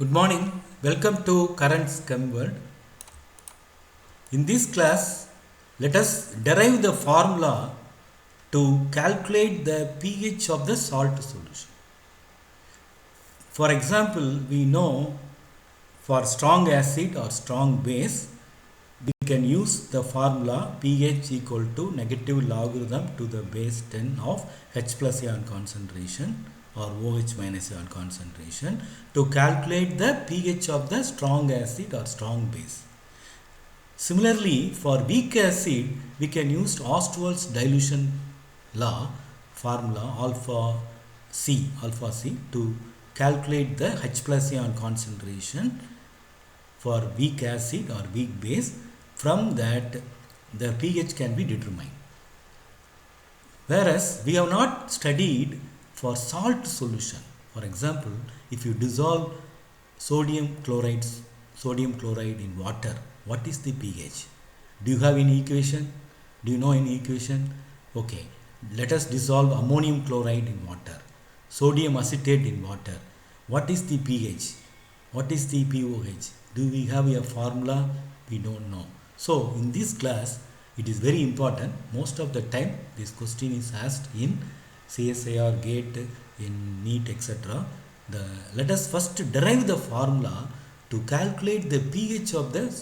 Good morning. Welcome to Current Chem World. In this class, let us derive the formula to calculate the pH of the salt solution. For example, we know for strong acid or strong base, we can use the formula pH equal to negative logarithm to the base 10 of H plus ion concentration or OH minus ion concentration to calculate the pH of the strong acid or strong base. Similarly, for weak acid, we can use Ostwald's dilution law formula alpha C to calculate the H plus ion concentration for weak acid or weak base. From that, the pH can be determined. Whereas we have not studied for salt solution. For example, if you dissolve sodium chloride in water, what is the pH? Do you have any equation? Do you know any equation? Okay, let us dissolve ammonium chloride in water, sodium acetate in water. What is the pH? What is the pOH? Do we have a formula? We don't know. So in this class, it is very important. Most of the time, this question is asked in CSIR, GATE, in NEET, etc. Let us first derive the formula to calculate the pH of the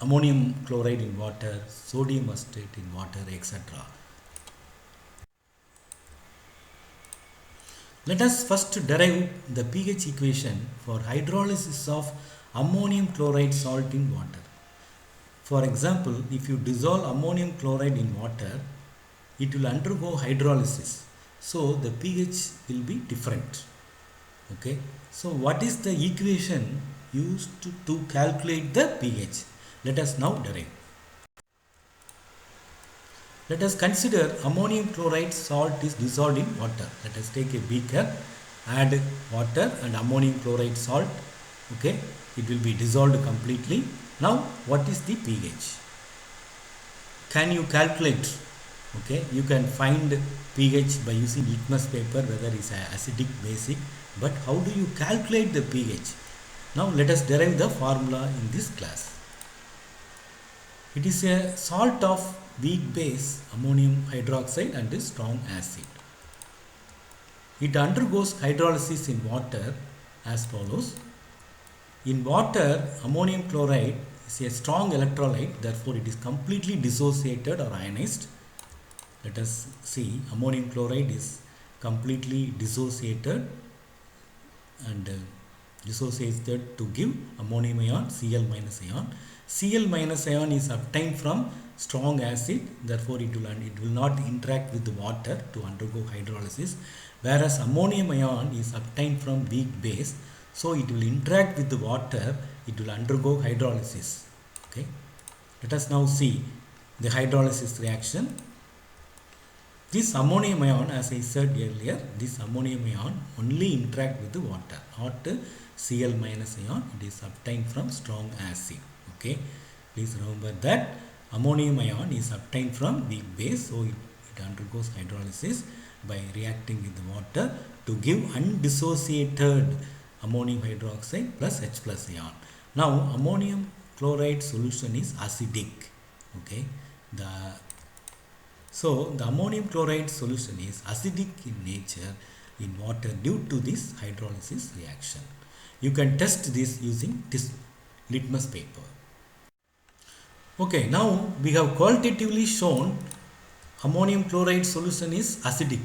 ammonium chloride in water, sodium acetate in water, etc. Let us first derive the pH equation for hydrolysis of ammonium chloride salt in water. For example, if you dissolve ammonium chloride in water, it will undergo hydrolysis. So the pH will be different. Okay. So what is the equation used to calculate the pH? Let us now derive. Let us consider ammonium chloride salt is dissolved in water. Let us take a beaker, add water and ammonium chloride salt. Okay, it will be dissolved completely. Now, what is the pH? Can you calculate? Okay, you can find pH by using litmus paper, whether it's acidic, basic. But how do you calculate the pH? Now, let us derive the formula in this class. It is a salt of weak base, ammonium hydroxide and a strong acid. It undergoes hydrolysis in water as follows. In water, ammonium chloride is a strong electrolyte, therefore it is completely dissociated or ionized. Let us see, ammonium chloride is completely dissociated and dissociated to give ammonium ion, Cl minus ion. Cl minus ion is obtained from strong acid, therefore it will not interact with the water to undergo hydrolysis, whereas ammonium ion is obtained from weak base, so it will interact with the water, it will undergo hydrolysis. Okay, let us now see the hydrolysis reaction. This ammonium ion, as I said earlier, this ammonium ion only interact with the water, not Cl minus ion. It is obtained from strong acid. Okay, please remember that ammonium ion is obtained from weak base, so it undergoes hydrolysis by reacting with the water to give undissociated ammonium hydroxide plus H plus ion. Now, ammonium chloride solution is acidic. Okay, so the ammonium chloride solution is acidic in nature in water due to this hydrolysis reaction. You can test this using this litmus paper. Okay, now we have qualitatively shown ammonium chloride solution is acidic.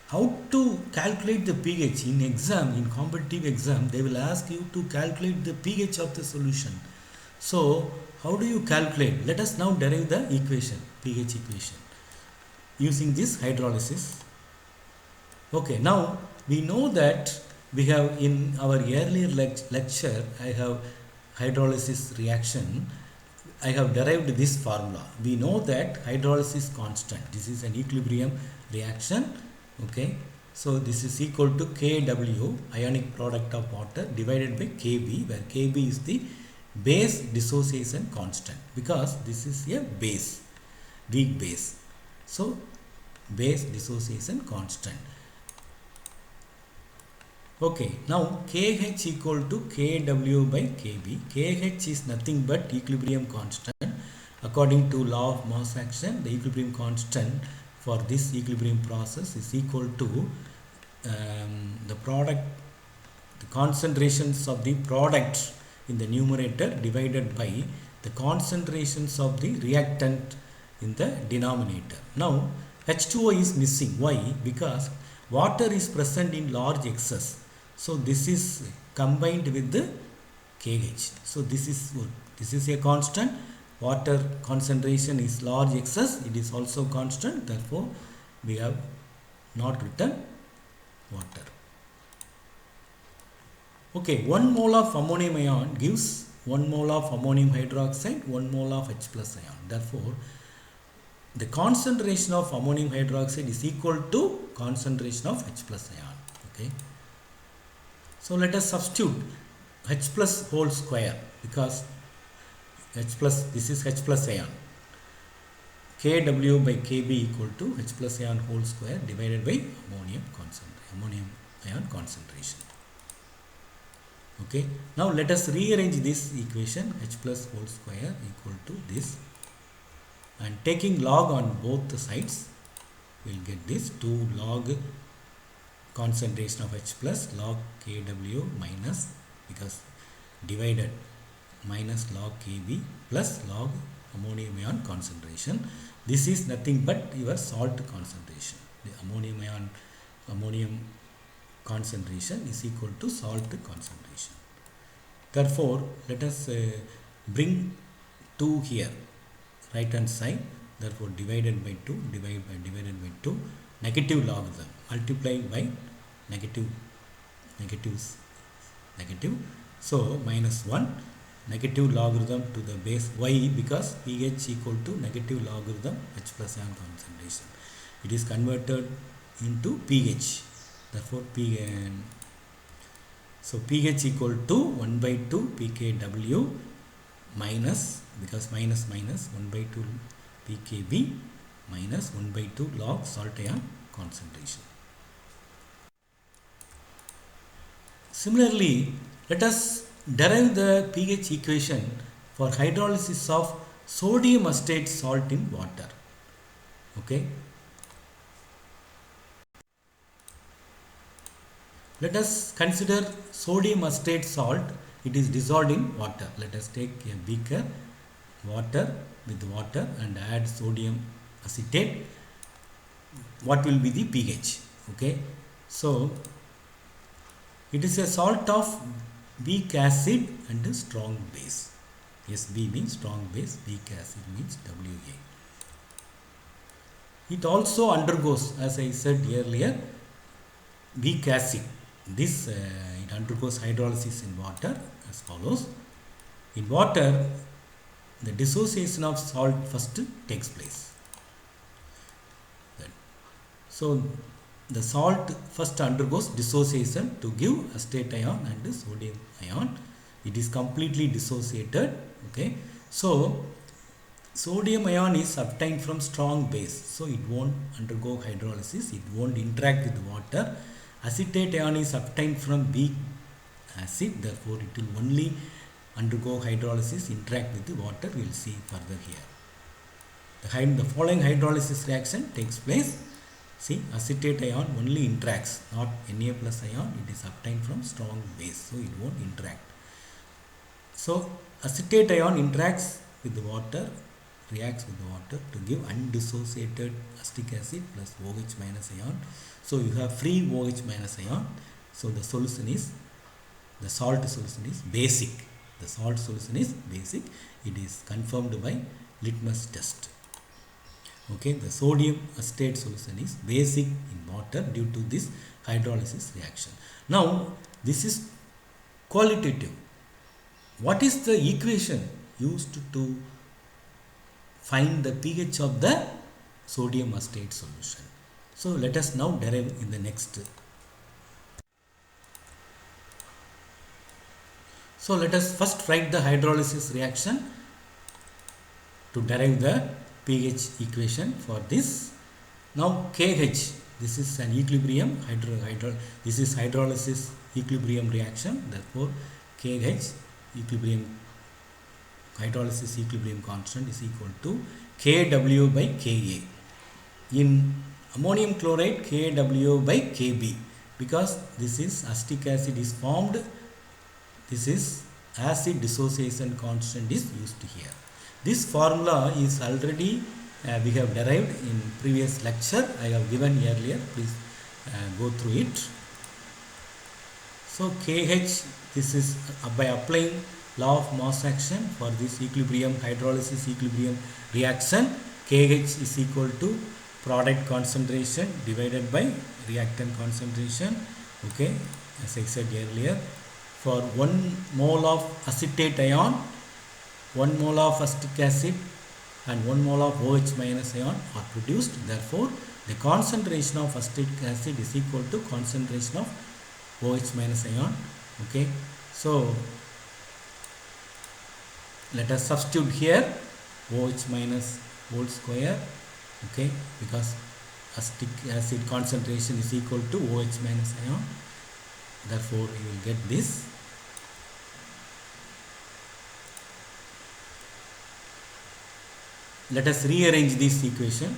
How to calculate the pH? In exam, in competitive exam, they will ask you to calculate the pH of the solution. So, how do you calculate? Let us now derive the equation, pH equation, using this hydrolysis. Okay, now we know that we have in our earlier lecture, I have hydrolysis reaction. I have derived this formula. We know that hydrolysis constant. This is an equilibrium reaction. Okay, so this is equal to Kw, ionic product of water, divided by Kb, where Kb is the base dissociation constant, because this is a base, weak base. So base dissociation constant. Okay, now KH equal to KW by KB. KH is nothing but equilibrium constant. According to law of mass action, the equilibrium constant for this equilibrium process is equal to the product, the concentrations of the products in the numerator divided by the concentrations of the reactant in the denominator. Now H2O is missing. Why? Because water is present in large excess. So this is combined with the KH. So this is a constant. Water concentration is large excess. It is also constant. Therefore, we have not written water. Okay, 1 mole of ammonium ion gives 1 mole of ammonium hydroxide, 1 mole of H plus ion. Therefore, the concentration of ammonium hydroxide is equal to concentration of H plus ion. Okay. So let us substitute H plus whole square, because H plus, this is H plus ion. Kw by Kb equal to H plus ion whole square divided by ammonium ion concentration. Okay. Now let us rearrange this equation. H plus whole square equal to this, and taking log on both the sides, we will get this 2 log concentration of H plus log Kw minus, because divided, minus log Kb plus log ammonium ion concentration. This is nothing but your salt concentration. The ammonium concentration is equal to salt concentration. Therefore, let us bring 2 here, right hand side. Therefore, divided by 2, divided by 2, negative logarithm, multiply by negative. So minus 1, negative logarithm to the base. Why? Because pH equal to negative logarithm H plus ion concentration. It is converted into pH. Therefore, so pH equal to 1 by 2 pKw minus, because minus 1 by 2 pKb minus 1 by 2 log salt ion concentration. Similarly, let us derive the pH equation for hydrolysis of sodium acetate salt in water. Okay. Let us consider sodium acetate salt. It is dissolved in water. Let us take a beaker, water with water, and add sodium acetate. What will be the pH? Okay. So it is a salt of weak acid and strong base. SB means strong base, weak acid means WA. It also undergoes, as I said earlier, weak acid. This it undergoes hydrolysis in water as follows. In water, the dissociation of salt first takes place. So the salt first undergoes dissociation to give acetate ion and sodium ion. It is completely dissociated. Okay. So sodium ion is obtained from strong base, so it won't undergo hydrolysis. It won't interact with water. Acetate ion is obtained from weak acid, therefore it will only undergo hydrolysis, interact with the water. We will see further here. The following hydrolysis reaction takes place. See, acetate ion only interacts, not Na plus ion. It is obtained from strong base, so it won't interact. So acetate ion interacts with the water, reacts with the water to give undissociated acetic acid plus OH minus ion. So you have free OH minus ion. So the solution is, the salt solution is basic. The salt solution is basic. It is confirmed by litmus test. Okay, the sodium acetate solution is basic in water due to this hydrolysis reaction. Now this is qualitative. What is the equation used to find the pH of the sodium acetate solution? So let us now derive in the next. So let us first write the hydrolysis reaction to derive the pH equation for this. Now KH, this is an equilibrium this is hydrolysis equilibrium reaction. Therefore, KH equilibrium hydrolysis equilibrium constant is equal to Kw by Ka. In ammonium chloride, Kw by Kb, because this is acetic acid is formed. This is acid dissociation constant is used here. This formula is already we have derived in previous lecture. I have given earlier. Please go through it. So KH, this is by applying law of mass action for this equilibrium hydrolysis equilibrium reaction. KH is equal to product concentration divided by reactant concentration. Okay, as I said earlier, for 1 mole of acetate ion, 1 mole of acetic acid and 1 mole of OH minus ion are produced. Therefore, the concentration of acetic acid is equal to concentration of OH minus ion. Okay, so let us substitute here OH minus whole square. Okay, because acetic acid concentration is equal to OH minus ion. Therefore, you will get this. Let us rearrange this equation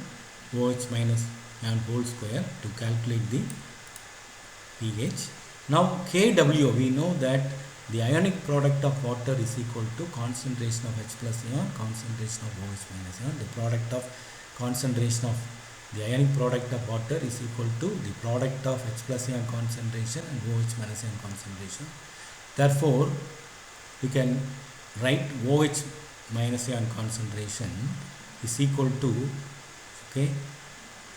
OH minus ion whole square to calculate the pH. Now Kw, we know that the ionic product of water is equal to concentration of H plus ion, concentration of OH minus ion. The product of concentration of the ionic product of water is equal to the product of H plus ion concentration and OH minus ion concentration. Therefore, we can write OH minus ion concentration is equal to, okay,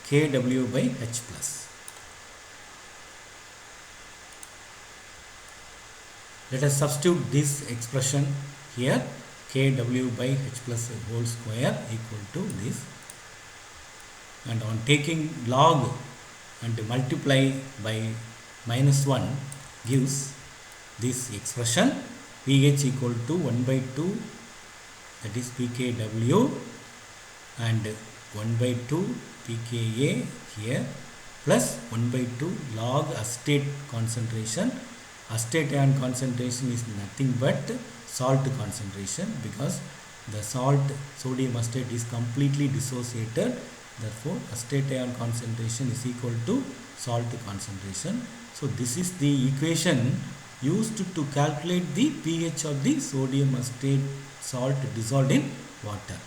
Kw by H plus. Let us substitute this expression here, Kw by H plus whole square equal to this, and on taking log and multiply by -1 gives this expression pH equal to 1 by 2, that is pKw, and 1 by 2 pKa here, plus 1 by 2 log acetate concentration. Acetate ion concentration is nothing but salt concentration, because the salt sodium acetate is completely dissociated. Therefore, acetate ion concentration is equal to salt concentration. So this is the equation used to calculate the pH of the sodium acetate salt dissolved in water.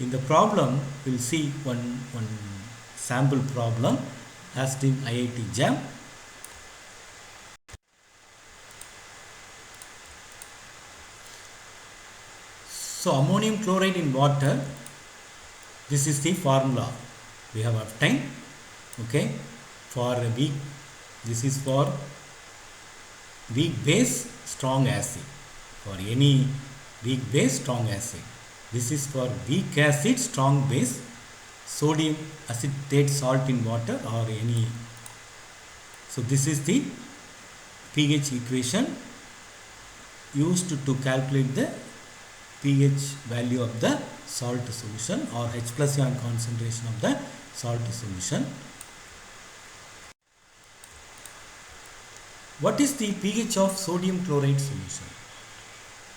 In the problem, we will see one sample problem asked in IIT JAM. So ammonium chloride in water, this is the formula we have obtained. Okay, for a weak, this is for weak base strong acid, for any weak base strong acid. This is for weak acid strong base sodium acetate salt in water or any. So this is the pH equation used to calculate the pH value of the salt solution or H plus ion concentration of the salt solution. What is the pH of sodium chloride solution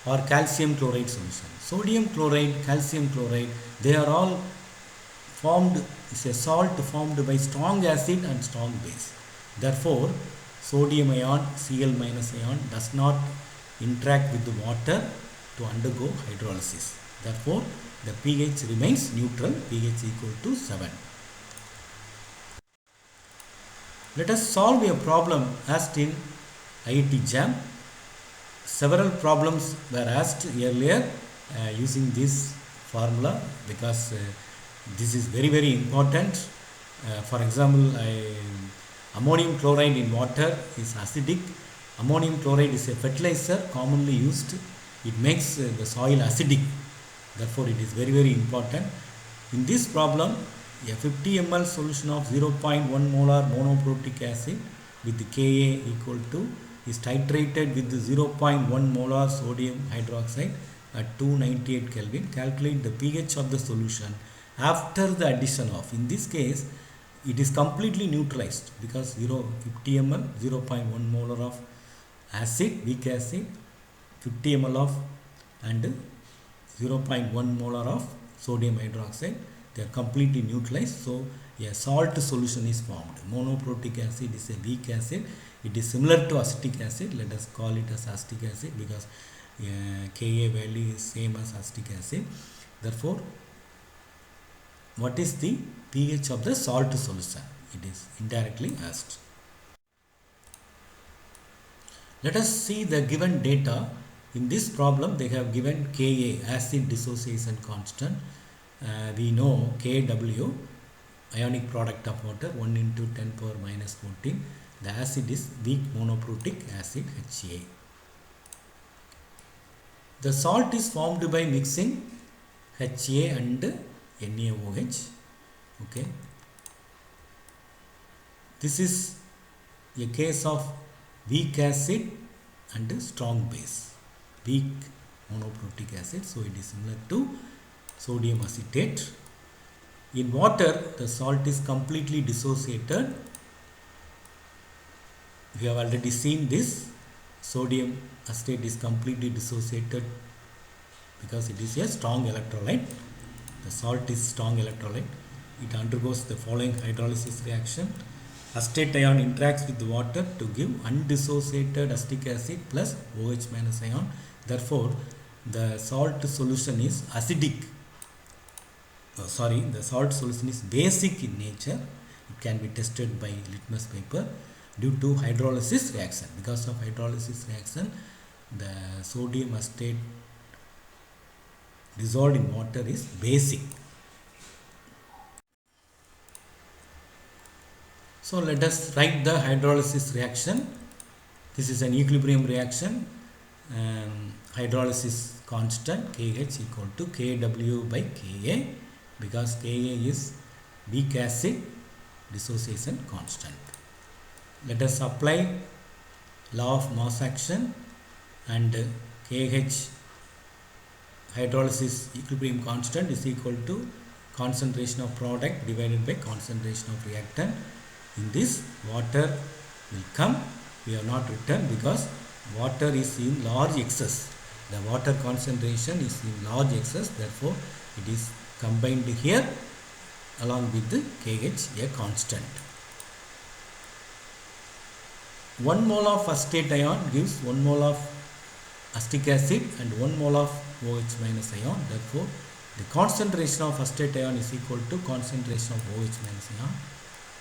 or calcium chloride solution? Sodium chloride, calcium chloride, they are all formed, is a salt formed by strong acid and strong base. Therefore, sodium ion, Cl minus ion does not interact with the water to undergo hydrolysis. Therefore, the pH remains neutral, pH equal to 7. Let us solve a problem asked in IIT JAM. Several problems were asked earlier using this formula, because this is very important. For example, ammonium chloride in water is acidic. Ammonium chloride is a fertilizer commonly used. It makes the soil acidic. Therefore, it is very important. In this problem, a 50 ml solution of 0.1 molar monoprotic acid with Ka equal to is titrated with 0.1 molar sodium hydroxide at 298 Kelvin. Calculate the pH of the solution after the addition of, in this case, it is completely neutralized because 50 ml 0.1 molar of acid, weak acid, 50 ml of and 0.1 molar of sodium hydroxide. They are completely neutralized, so a salt solution is formed. Monoprotic acid is a weak acid. It is similar to acetic acid. Let us call it as acetic acid because Ka value is same as acetic acid. Therefore, what is the pH of the salt solution? It is indirectly asked. Let us see the given data. In this problem, they have given Ka, acid dissociation constant. We know Kw, ionic product of water, 1 into 10 power minus 14. The acid is weak monoprotic acid, Ha. The salt is formed by mixing Ha and NaOH. Okay. This is a case of weak acid and strong base. Weak monoprotic acid, so it is similar to sodium acetate. In water, the salt is completely dissociated. We have already seen this. Sodium acetate is completely dissociated because it is a strong electrolyte. The salt is strong electrolyte. It undergoes the following hydrolysis reaction. Acetate ion interacts with the water to give undissociated acetic acid plus OH minus ion. Therefore, the salt solution is acidic. The salt solution is basic in nature. It can be tested by litmus paper due to hydrolysis reaction. Because of hydrolysis reaction, the sodium acetate dissolved in water is basic. So let us write the hydrolysis reaction. This is an equilibrium reaction. Hydrolysis constant KH equal to Kw by Ka, because Ka is weak acid dissociation constant. Let us apply law of mass action, and KH hydrolysis equilibrium constant is equal to concentration of product divided by concentration of reactant. In this, water will come. We have not written because water is in large excess. The water concentration is in large excess, therefore it is combined here along with the KH, a constant. 1 mole of acetate ion gives 1 mole of acetic acid and 1 mole of OH minus ion. Therefore, the concentration of acetate ion is equal to concentration of OH minus ion.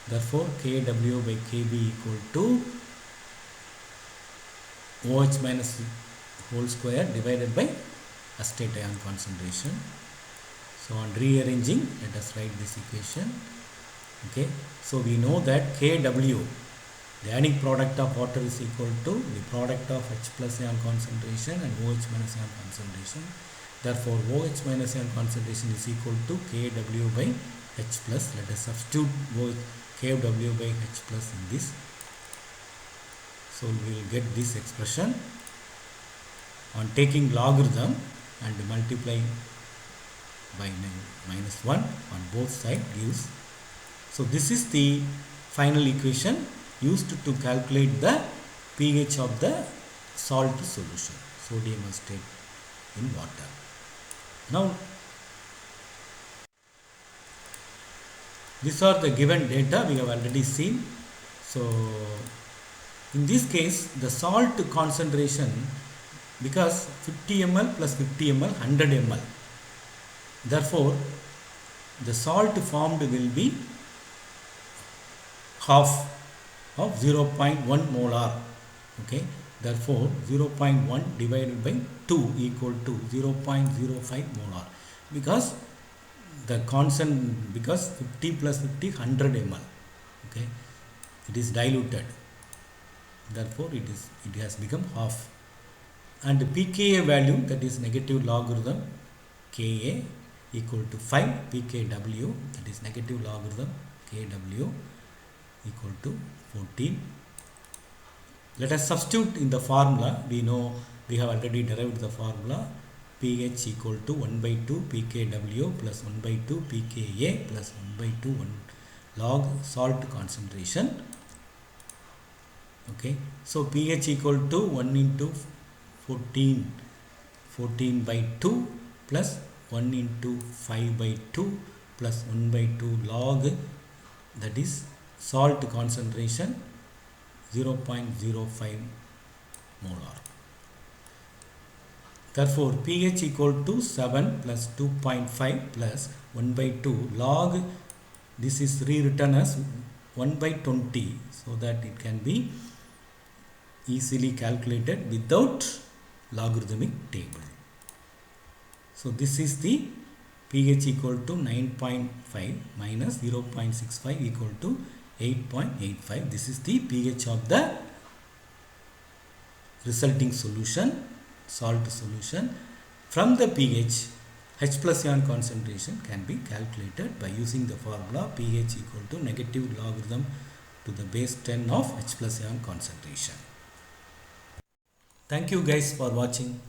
Therefore, Kw by Kb equal to OH minus whole square divided by acetate ion concentration. So, on rearranging, let us write this equation. Okay. So, we know that Kw, the ionic product of water, is equal to the product of H plus ion concentration and OH minus ion concentration. Therefore, OH minus ion concentration is equal to Kw by H plus. Let us substitute Kw by H plus in this. So, we will get this expression. On taking logarithm and multiplying by minus 1 on both sides gives. So, this is the final equation used to calculate the pH of the salt solution, sodium acetate in water. Now, these are the given data we have already seen. So, in this case, the salt concentration, because 50 ml plus 50 ml, 100 ml. Therefore, the salt formed will be half of 0.1 molar. Okay. Therefore, 0.1 divided by 2 equal to 0.05 molar, because the constant, because 50 plus 50, 100 ml. Okay. It is diluted. Therefore, it has become half. And the pKa value, that is negative logarithm Ka equal to 5 pKw, that is negative logarithm Kw equal to 14. Let us substitute in the formula. We know we have already derived the formula. pH equal to 1 by 2 pKw plus 1 by 2 pKa plus 1 by 2 log salt concentration. Okay, so pH equal to 1 into 14 by 2 plus 1 into 5 by 2 plus 1 by 2 log, that is salt concentration 0.05 molar. Therefore, pH equal to 7 plus 2.5 plus 1 by 2 log, this is rewritten as 1 by 20, so that it can be easily calculated without logarithmic table. So this is the pH equal to 9.5 minus 0.65 equal to 8.85. This is the pH of the resulting solution, salt solution. From the pH, H plus ion concentration can be calculated by using the formula pH equal to negative logarithm to the base 10 of H plus ion concentration. Thank you guys for watching.